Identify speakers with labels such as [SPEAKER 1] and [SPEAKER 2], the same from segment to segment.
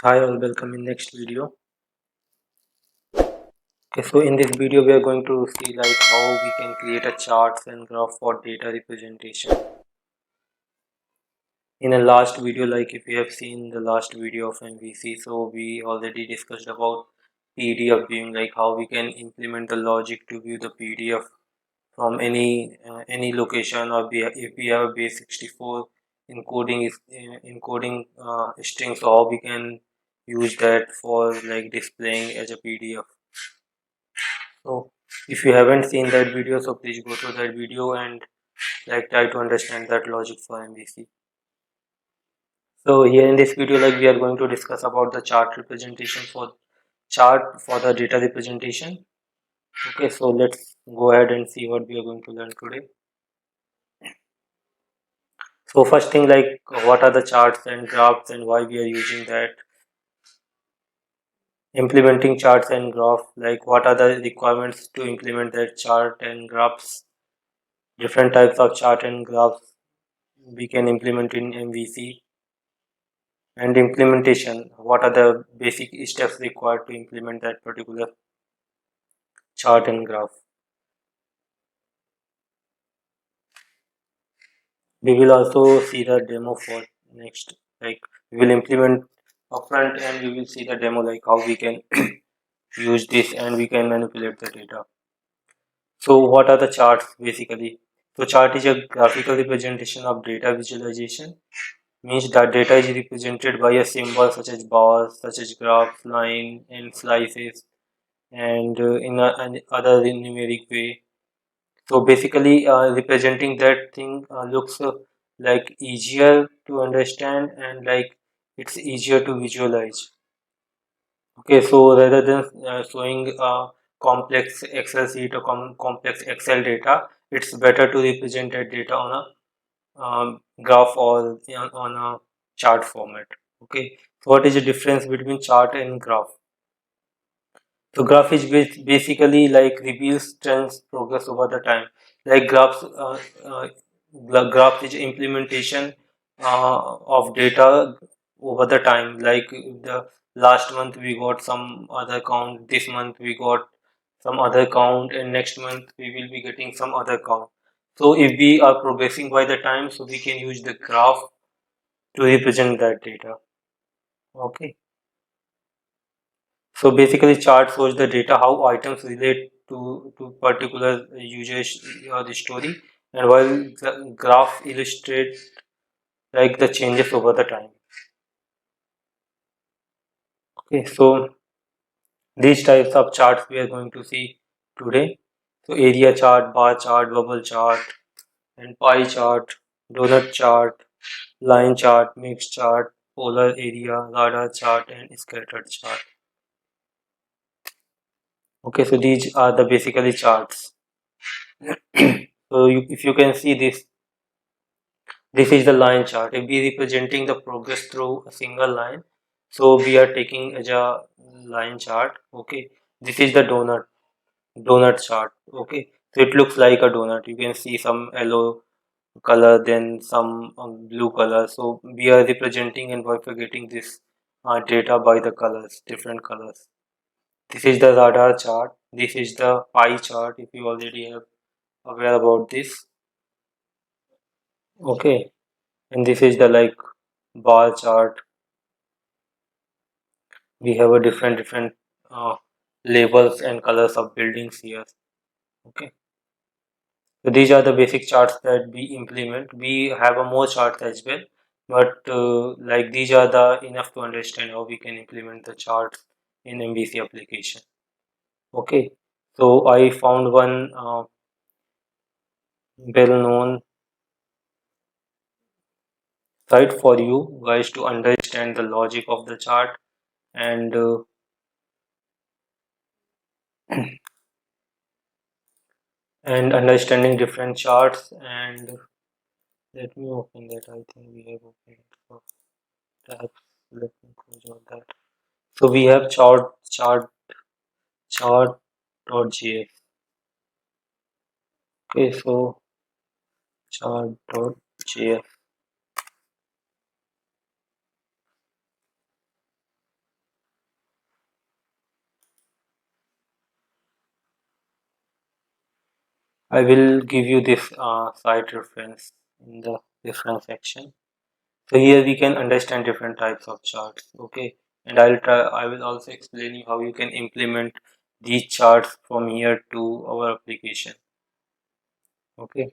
[SPEAKER 1] Hi all, welcome in next video. Okay, so in this video we are going to see like how we can create a charts and graph for data representation. In a last video, like if you have seen the last video of MVC, so we already discussed about PDF viewing, like how we can implement the logic to view the PDF from any location, or if we have a base 64 encoding string, so how we can use that for like displaying as a PDF. So if you haven't seen that video, so please go to that video and like try to understand that logic for MVC. So here in this video, like we are going to discuss about the chart representation for chart for the data representation. Okay, so let's go ahead and see what we are going to learn today. So first thing, like what are the charts and graphs and why we are using that. Implementing charts and graph, like what are the requirements to implement that chart and graphs. Different types of chart and graphs we can implement in MVC. And implementation, what are the basic steps required to implement that particular chart and graph. We will also see the demo for next, like we will implement upfront and we will see the demo, like how we can use this and we can manipulate the data. So what are the charts basically? So chart is a graphical representation of data visualization, means that data is represented by a symbol such as bars, such as graphs, line and slices, and in an other numeric way. So basically, representing that thing looks like easier to understand and like it's easier to visualize. Okay, so rather than showing complex Excel sheet or complex Excel data, it's better to represent that data on a graph or on a chart format. Okay, so what is the difference between chart and graph? So graph is basically like reveals trends progress over the time. Like graph is implementation of data over the time. Like the last month we got some other count, this month we got some other count, and next month we will be getting some other count. So if we are progressing by the time, so we can use the graph to represent that data. Okay. So basically, chart shows the data how items relate to particular users or the story, and while the graph illustrates like the changes over the time. Okay, so these types of charts we are going to see today. So area chart, bar chart, bubble chart, and pie chart, donut chart, line chart, mix chart, polar area, radar chart, and scattered chart. Okay, so these are the basically charts. So if you can see this is the line chart. If we representing the progress through a single line, so we are taking as a line chart. Okay, this is the donut chart. Okay, so it looks like a donut. You can see some yellow color, then some blue color. So we are representing and bifurcating this data by the colors, different colors. This is the radar chart. This is the pie chart. If you already have aware about this. Okay, and this is the like bar chart. We have a different uh, labels and colors of buildings here. Okay, so these are the basic charts that we implement. We have a more charts as well, but like these are the enough to understand how we can implement the charts in MVC application. Okay, so I found one well-known site for you guys to understand the logic of the chart and and understanding different charts. And let me open that. I think we have opened it for tabs. Let me close all that. So we have chart.js. Okay, so chart.js. I will give you this site reference in the reference section. So here we can understand different types of charts, okay? And I will also explain you how you can implement these charts from here to our application, okay?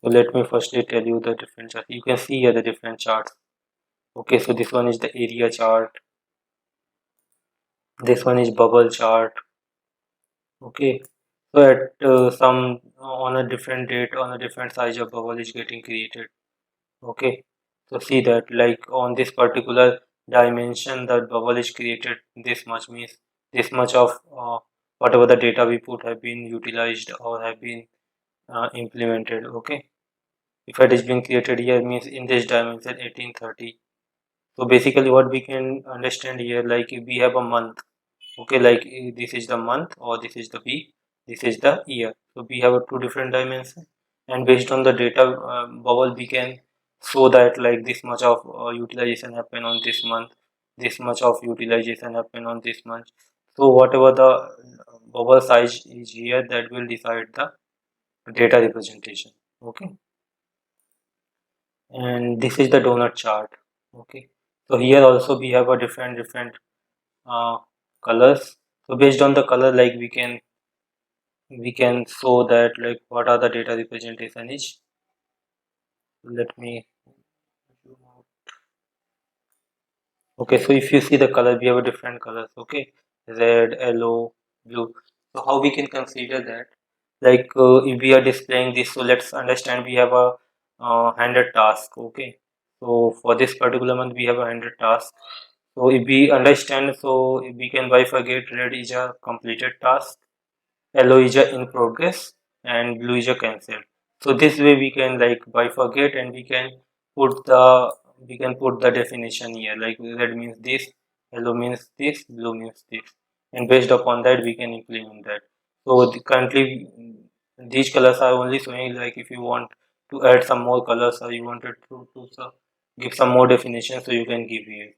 [SPEAKER 1] So let me firstly tell you the different charts. You can see here the different charts. Okay, so this one is the area chart. This one is bubble chart. Okay, so at some on a different date, on a different size of bubble is getting created. Okay, so see that like on this particular dimension that bubble is created, this much means this much of whatever the data we put have been utilized or have been implemented. Okay, if it is being created here means in this dimension 1830. So basically what we can understand here, like if we have a month, okay, like this is the month or this is the week, this is the year. So we have a two different dimensions, and based on the data bubble we can show that like this much of utilization happen on this month, this much of utilization happen on this month. So whatever the bubble size is here, that will decide the data representation. Okay, and this is the donut chart. Okay, so here also we have a different uh, colors. So based on the color, like we can show that like what are the data representation is. Let me zoom out. Okay, so if you see the color, we have a different colors. Okay, red, yellow, blue. So how we can consider that? Like if we are displaying this, so let's understand we have a 100 task. Okay, so for this particular month we have a 100 task. So if we understand, so we can bifurcate. Red is a completed task, yellow is a in progress, and blue is a cancelled. So this way we can like bifurcate, and we can put the definition here. Like red means this, yellow means this, blue means this, and based upon that we can implement that. So currently these colors are only showing, like if you want to add some more colors or you wanted to give some more definition, so you can give here.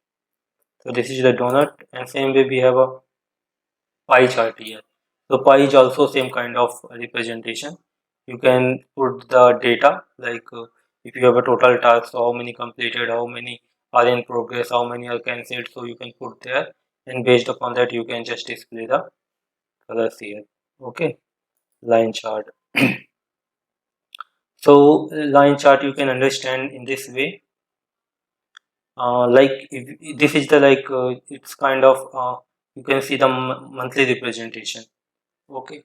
[SPEAKER 1] So this is the donut, and same way we have a pie chart here. So pie is also same kind of representation. You can put the data, like if you have a total task, so how many completed, how many are in progress, how many are cancelled, so you can put there, and based upon that you can just display the colors here. Okay, line chart. So line chart you can understand in this way. Like if this is the like it's kind of you can see the monthly representation. Okay.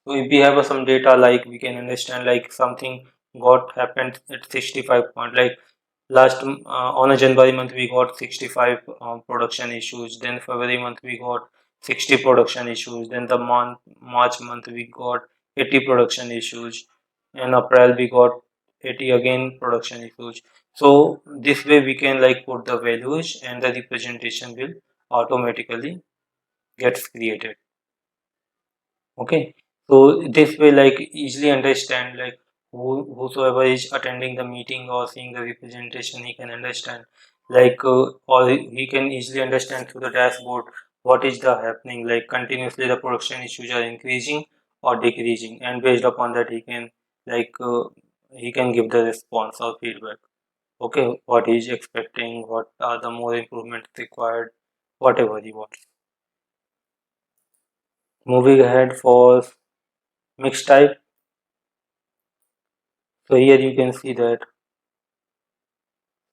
[SPEAKER 1] So if we have some data, like we can understand like something got happened at 65 point, like last on a January month we got 65 production issues, then February month we got 60 production issues, then the March month we got 80 production issues, and April we got 80 again production issues. So this way we can like put the values, and the representation will automatically gets created. Okay, so this way like easily understand, like whosoever is attending the meeting or seeing the representation, he can understand, like or he can easily understand through the dashboard what is the happening, like continuously the production issues are increasing or decreasing, and based upon that like he can give the response or feedback. Okay, what he is expecting, what are the more improvements required, whatever he wants. Moving ahead for mixed type. So here you can see that,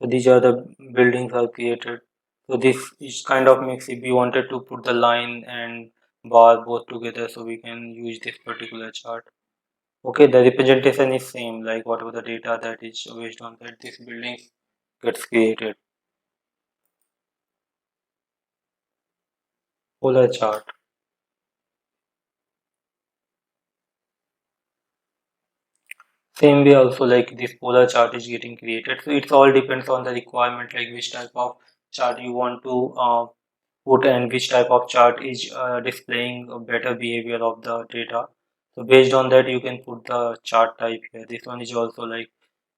[SPEAKER 1] so these are the buildings are created. So this is kind of makes, if we wanted to put the line and bar both together, so we can use this particular chart. Okay, the representation is same, like whatever the data that is based on that this building gets created. Polar chart. Same way also, like this polar chart is getting created. So it's all depends on the requirement, like which type of chart you want to put, and which type of chart is displaying a better behavior of the data. So based on that you can put the chart type here. This one is also like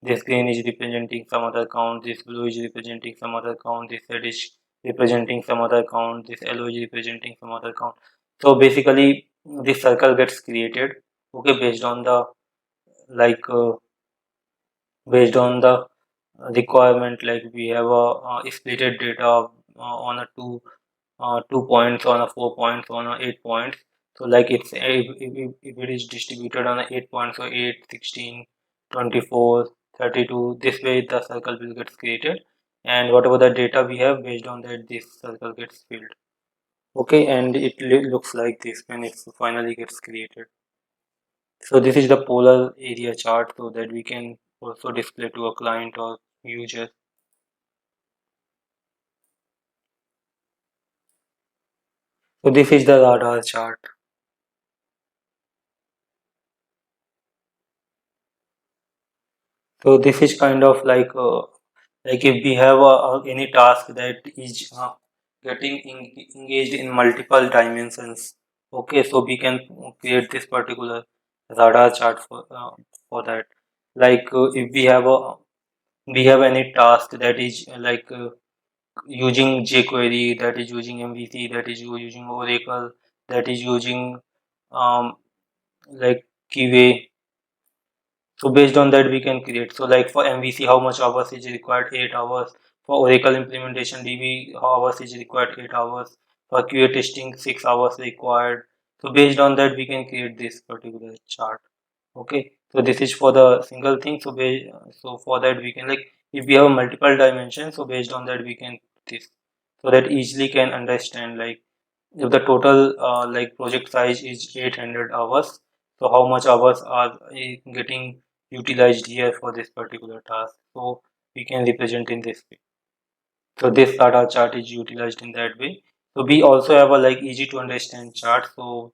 [SPEAKER 1] this green is representing some other count, this blue is representing some other count, this red is representing some other count, this yellow is representing some other count. So basically this circle gets created, okay, based on the like based on the requirement, like we have a splitted data on a 2 points, on a 4 points, on a 8 points. So like it's if it is distributed on a 8 points, so 8, 16, 24, 32, this way the circle will get created, and whatever the data we have, based on that this circle gets filled. Okay, and it looks like this when it finally gets created. So this is the polar area chart, so that we can also display to a client or user. So this is the radar chart. So this is kind of like if we have any task that is getting engaged in multiple dimensions. Okay, so we can create this particular radar chart for that. Like if we have any task that is using jQuery, that is using MVC, that is using Oracle, that is using um, like QA. So based on that we can create. So like for MVC, how much hours is required? 8 hours. For Oracle implementation DB, how hours is required? 8 hours. For QA testing, 6 hours required. So based on that we can create this particular chart. Okay. So this is for the single thing. So for that we can, like, if we have multiple dimensions, so based on that we can this, so that easily can understand, like, if the total like project size is 800 hours, so how much hours are getting utilized here for this particular task, so we can represent in this way. So this data chart is utilized in that way. So we also have a like easy to understand chart, so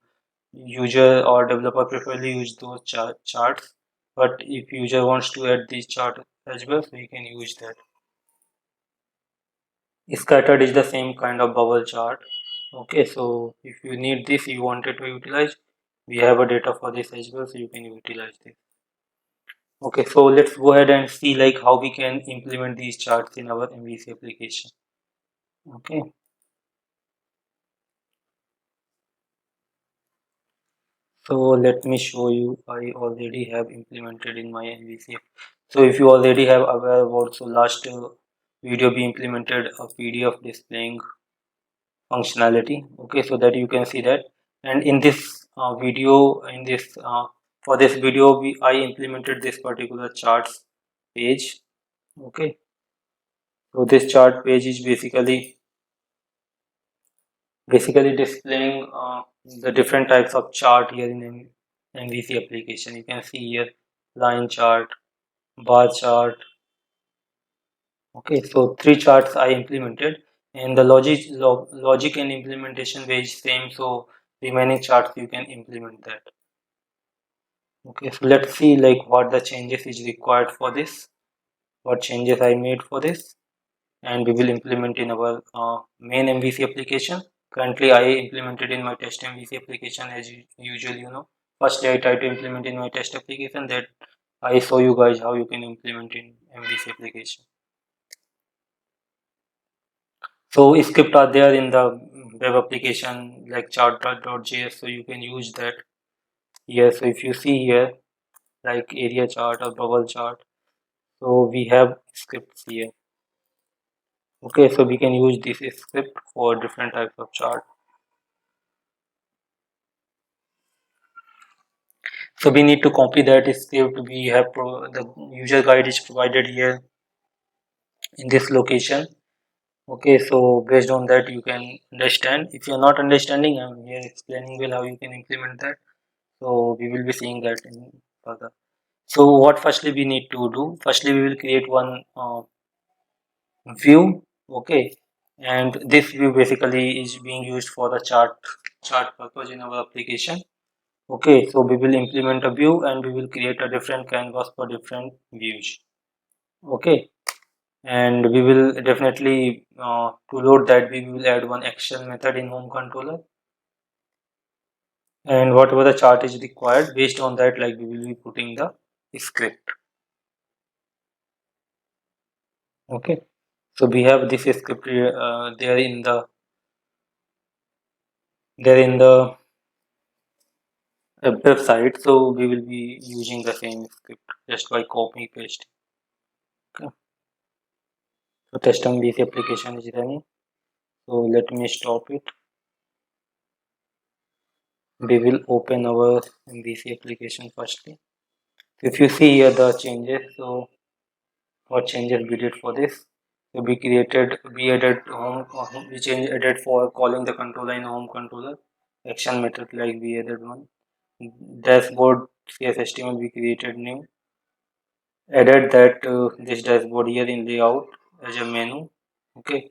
[SPEAKER 1] user or developer preferably use those charts, but if user wants to add this chart as well, so you can use that. Scattered is the same kind of bubble chart. Okay, so if you need this, you wanted to utilize, we have a data for this as well, so you can utilize this. Okay, so let's go ahead and see like how we can implement these charts in our MVC application. Okay, so let me show you. I already have implemented in my MVC. So if you already have aware about, so last video we implemented a PDF displaying functionality. Okay, so that you can see that, and in this video in this for this video I implemented this particular charts page. Okay, so this chart page is basically displaying the different types of chart here in MVC application. You can see here line chart, bar chart. Okay, so three charts I implemented, and the logic and implementation way is same, so remaining charts you can implement that. Okay, so let's see like what the changes is required for this, what changes I made for this, and we will implement in our main MVC application. Currently I implemented in my test MVC application as usual, Firstly I try to implement in my test application, that I show you guys how you can implement in MVC application. So scripts are there in the web application like chart.js, so you can use that here. So if you see here like area chart or bubble chart, so we have scripts here. Okay, so we can use this script for different types of chart. So we need to copy that script. We have the user guide is provided here in this location. Okay, so based on that you can understand. If you're not understanding, I'm here explaining well how you can implement that. So we will be seeing that in further. So what firstly we need to do? Firstly we will create one view. Okay, and this view basically is being used for the chart purpose in our application. Okay, so we will implement a view and we will create a different canvas for different views. Okay, and we will definitely to load that we will add one action method in home controller, and whatever the chart is required, based on that, like, we will be putting the script. Okay, so we have this script there in the a website, so we will be using the same script just by copy paste. Okay. So TestMVC application is running. So let me stop it. We will open our MVC application firstly. If you see here the changes, so what changes we did for this? So we added home, added for calling the controller in home controller. Action method like we added one. Dashboard CSS we created new. Added that this dashboard here in layout as a menu. Okay,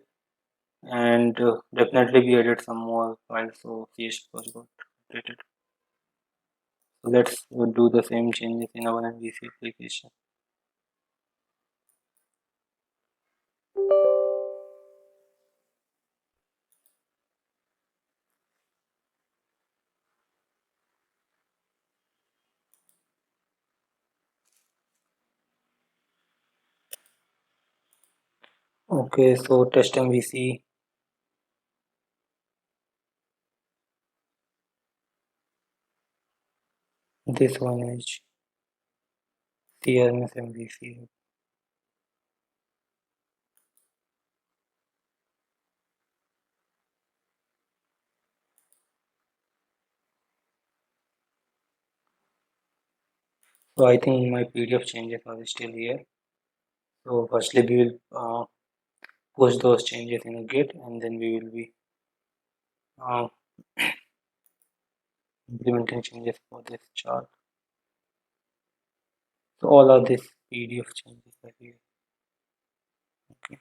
[SPEAKER 1] and definitely we added some more files, so CS was got updated. So let's do the same changes in our MVC application. Okay, so test MVC. This one is CRMS MVC. So I think my PDF changes are still here. So firstly we will push those changes in a Git, and then we will be uh, implementing changes for this chart. So all of these PDF changes are here. Okay.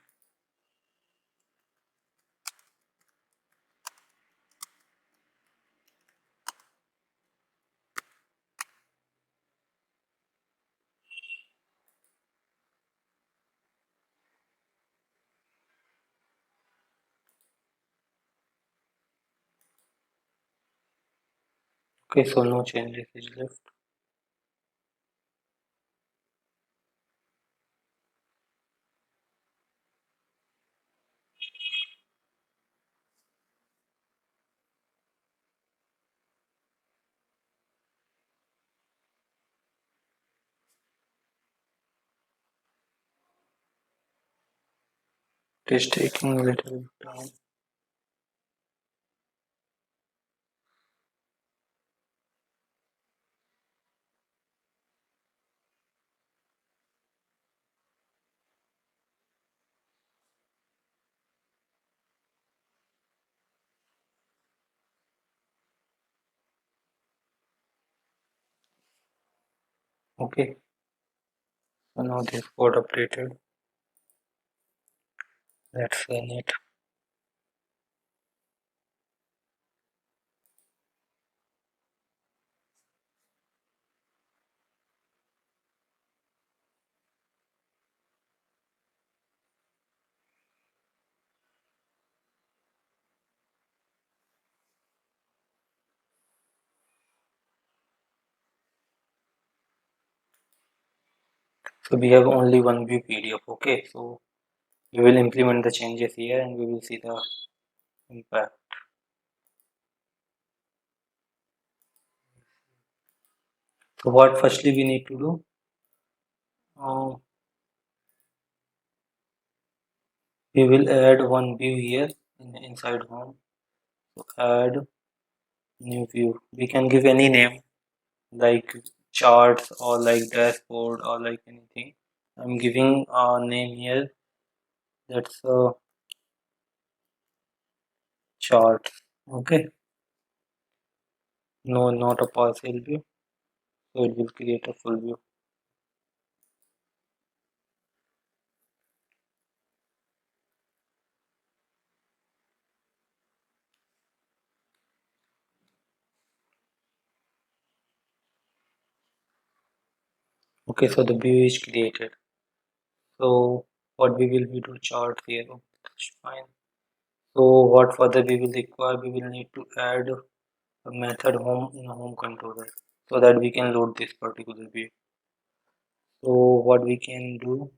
[SPEAKER 1] Okay, so no changes is left. It is taking a little bit time. Okay, so now this got updated. Let's run it. So we have only one view PDF. Okay, so we will implement the changes here and we will see the impact. So what firstly we need to do? We will add one view here inside home. So add new view. We can give any name like charts or like dashboard or like anything. I'm giving a name here. That's a chart. Okay. No, not a partial view. So it will create a full view. Okay, so the view is created. So what we will be do chart here. Okay, that's fine. So what further we will require? We will need to add a method home in a home controller so that we can load this particular view. So what we can do?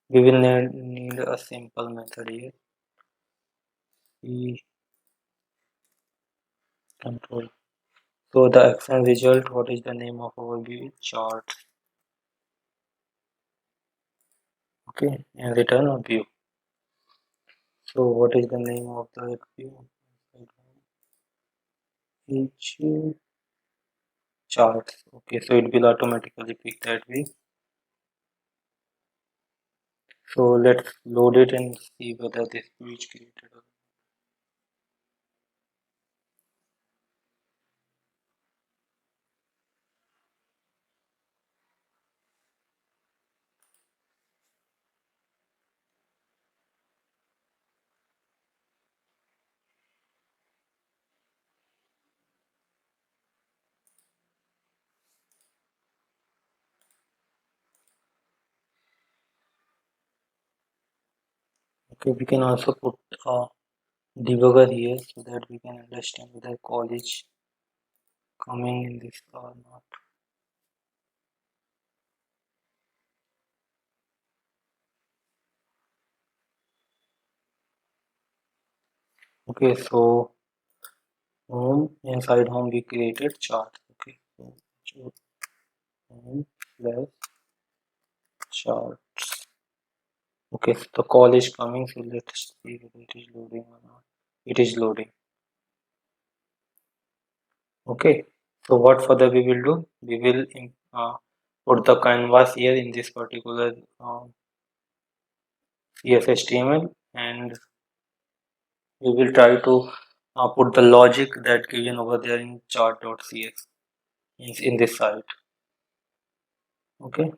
[SPEAKER 1] We will need a simple method here. C control. So the action result, what is the name of our view? Chart. Okay, and return a view. So what is the name of the view? Each chart. Okay, so it will automatically pick that view. So let's load it and see whether this view is created. Okay, we can also put a debugger here so that we can understand whether call is coming in this or not. Okay, so home, inside home we created chart. Okay, so home plus chart. Okay, so the call is coming, so let's see whether it is loading or not. It is loading. Okay, so what further we will do? We will put the canvas here in this particular CSHTML, and we will try to put the logic that given over there in chart.cs in this site. Okay,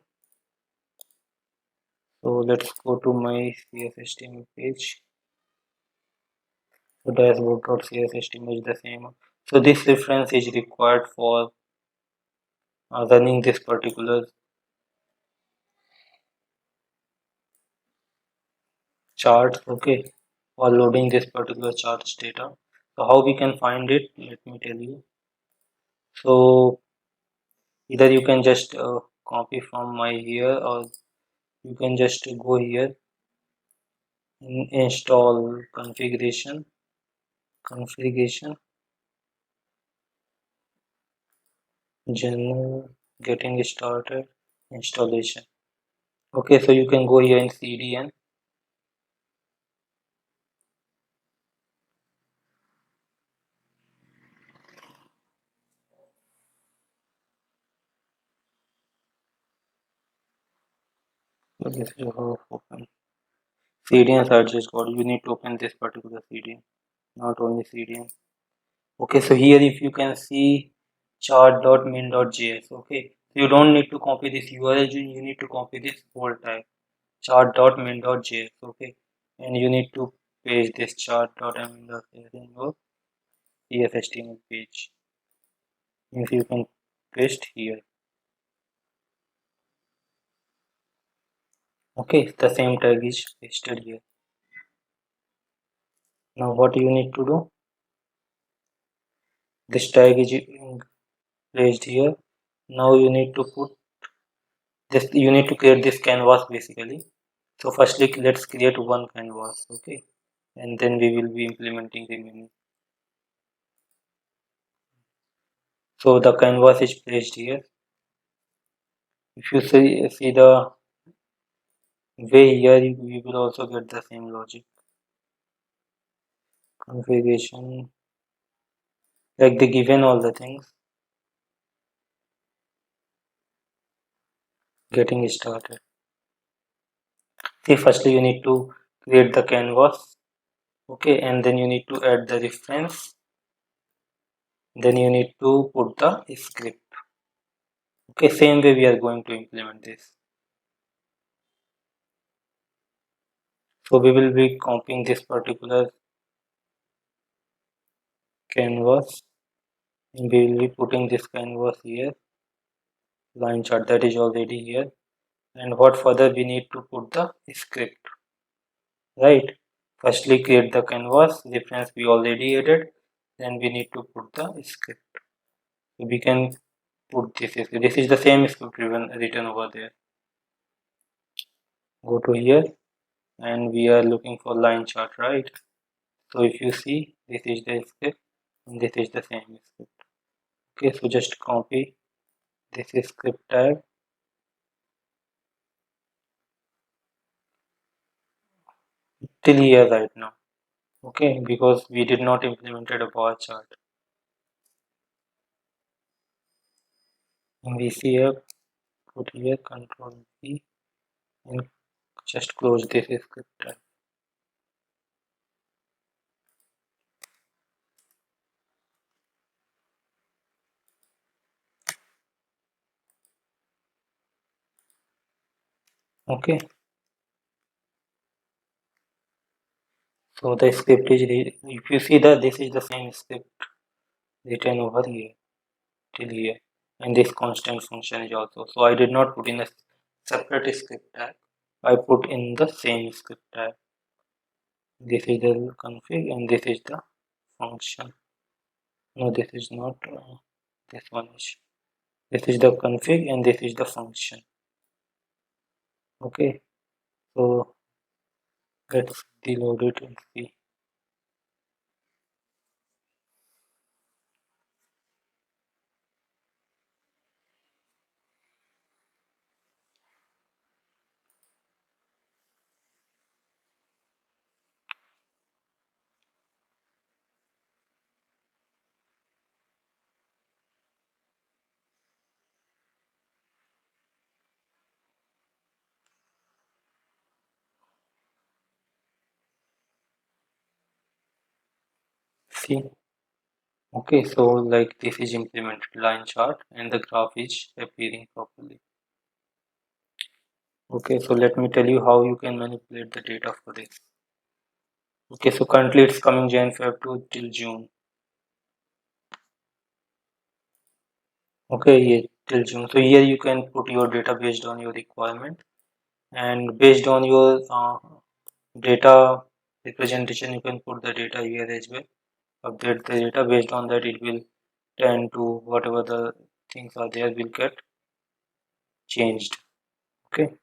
[SPEAKER 1] so let's go to my CSHTML page. The dashboard.cshtml is the same. So this reference is required for running this particular chart. Okay, or loading this particular charts data. So how we can find it? Let me tell you. So either you can just copy from my here, or you can just go here in install configuration general getting started installation. Okay, so you can go here in CDN. So this is how open CDN searches code. You need to open this particular CDN, not only CDN. Okay, so here if you can see chart.min.js. Okay, so you don't need to copy this URL, you need to copy this whole tag chart.min.js. Okay, and you need to paste this chart.min.js in your CSHTML page. If you can paste here. Okay, the same tag is pasted here. Now what you need to do? This tag is placed here. Now you need to put this. You need to create this canvas basically. So firstly, let's create one canvas. Okay, and then we will be implementing the menu. So the canvas is placed here. If you see the way here, you will also get the same logic. Configuration, like they given all the things. Getting started. See, firstly you need to create the canvas. Okay, and then you need to add the reference. Then you need to put the script. Okay, same way we are going to implement this. So we will be copying this particular canvas, and we will be putting this canvas here, line chart that is already here. And what further we need to put the script, right? Firstly create the canvas, reference we already added, then we need to put the script. So we can put this script. This is the same script written over there. Go to here, and we are looking for line chart, right? So if you see, this is the script and this is the same script. Okay, so just copy this is script tag till here right now. Okay, because we did not implemented a bar chart. MVC app, put here control V and just close this script tag. Okay, so the script is if you see that this is the same script written over here till here, and this constant function is also. So I did not put in a separate script tag. I put in the same script tag. This is the config and this is the function. No, this is not this one is. This is the config and this is the function. Okay, so let's reload it and see. See, okay, so like this is implemented line chart and the graph is appearing properly. Okay, so let me tell you how you can manipulate the data for this. Okay, so currently it's coming Jan Feb to till June. Okay, yeah, till June. So here you can put your data based on your requirement and based on your data representation, you can put the data here as well. Update the data based on that, it will tend to whatever the things are there will get changed. Okay,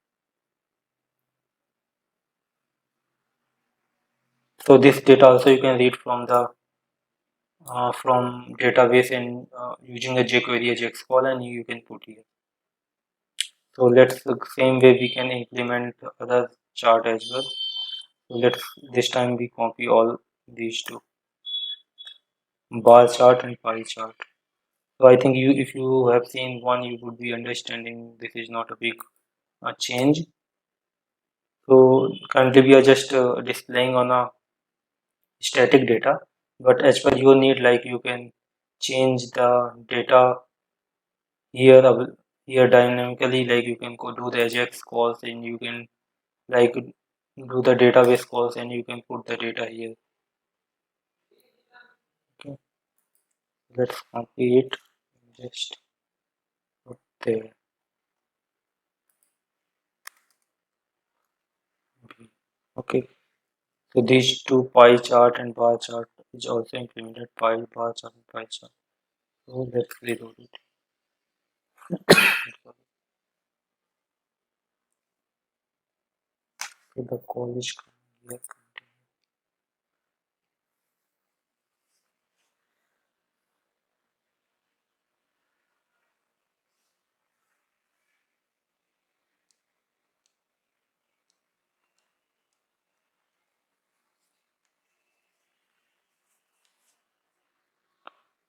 [SPEAKER 1] so this data also you can read from database and using a jQuery AJAX call and you can put here. So let's the same way we can implement other chart as well. So let's this time we copy all these two, bar chart and pie chart. So I think you if you have seen one you would be understanding this is not a big change. So currently we are just displaying on a static data, but as per your need like you can change the data here here dynamically, like you can go do the ajax calls and you can like do the database calls and you can put the data here. Okay, let's copy it, just put there. Okay, so these two pie chart and bar chart is also implemented, pie bar chart and pie chart. So let's reload it. So the call is coming here.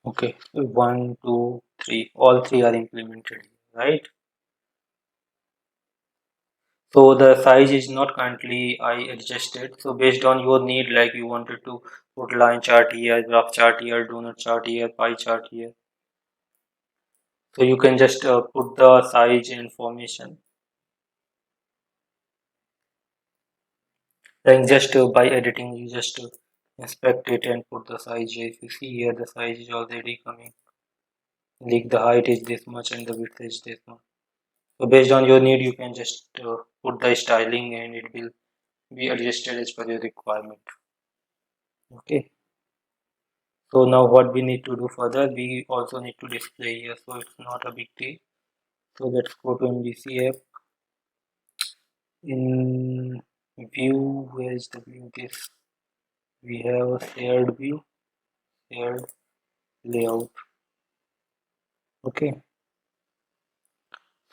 [SPEAKER 1] Okay, so 1, 2, 3, all three are implemented, right? So the size is not currently I adjusted. So based on your need, like you wanted to put line chart here, graph chart here, donut chart here, pie chart here. So you can just put the size information. Then just by editing, you just inspect it and put the size here. If you see here, the size is already coming. Like the height is this much and the width is this much. So based on your need, you can just put the styling and it will be adjusted as per your requirement. Okay. So now what we need to do further, we also need to display here. So it's not a big deal. So let's go to MVC app. In view, where is the view? This we have a shared view, shared layout. Okay,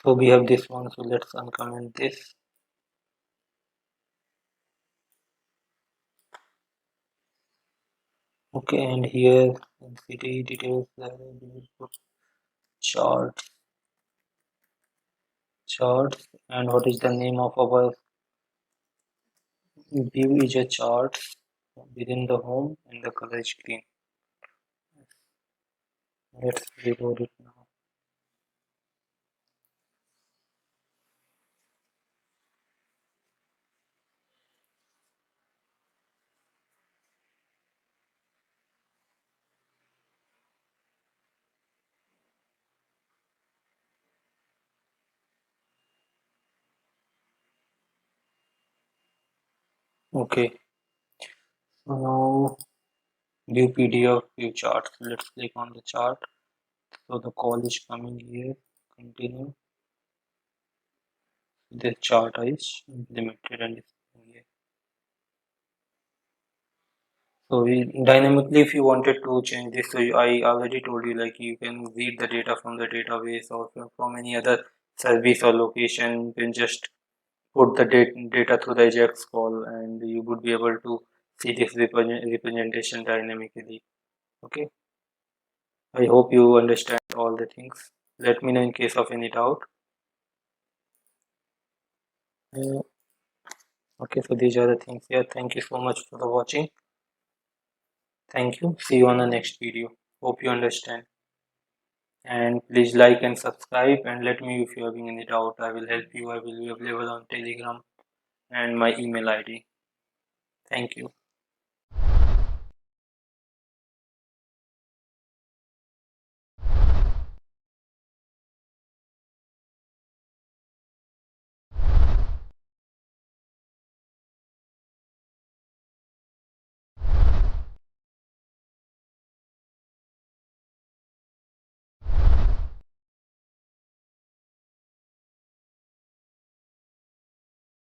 [SPEAKER 1] so we have this one, so let's uncomment this. Okay, and here in city details we will put charts, and what is the name of our view is a chart within the home, and the color is green. Let's reload it now. Okay, so now view PDF view chart. Let's click on the chart. So the call is coming here. Continue. The chart is implemented and it's here. So we dynamically, if you wanted to change this, so I already told you, like you can read the data from the database or from any other service or location. You can just put the data through the AJAX call, and you would be able to see this representation dynamically. Okay, I hope you understand all the things. Let me know in case of any doubt. Uh, okay, so these are the things here. Thank you so much for the watching. Thank you. See you on the next video. Hope you understand. And please like and subscribe, and let me know if you're having any doubt. I will help you. I will be available on Telegram and my email ID. Thank you.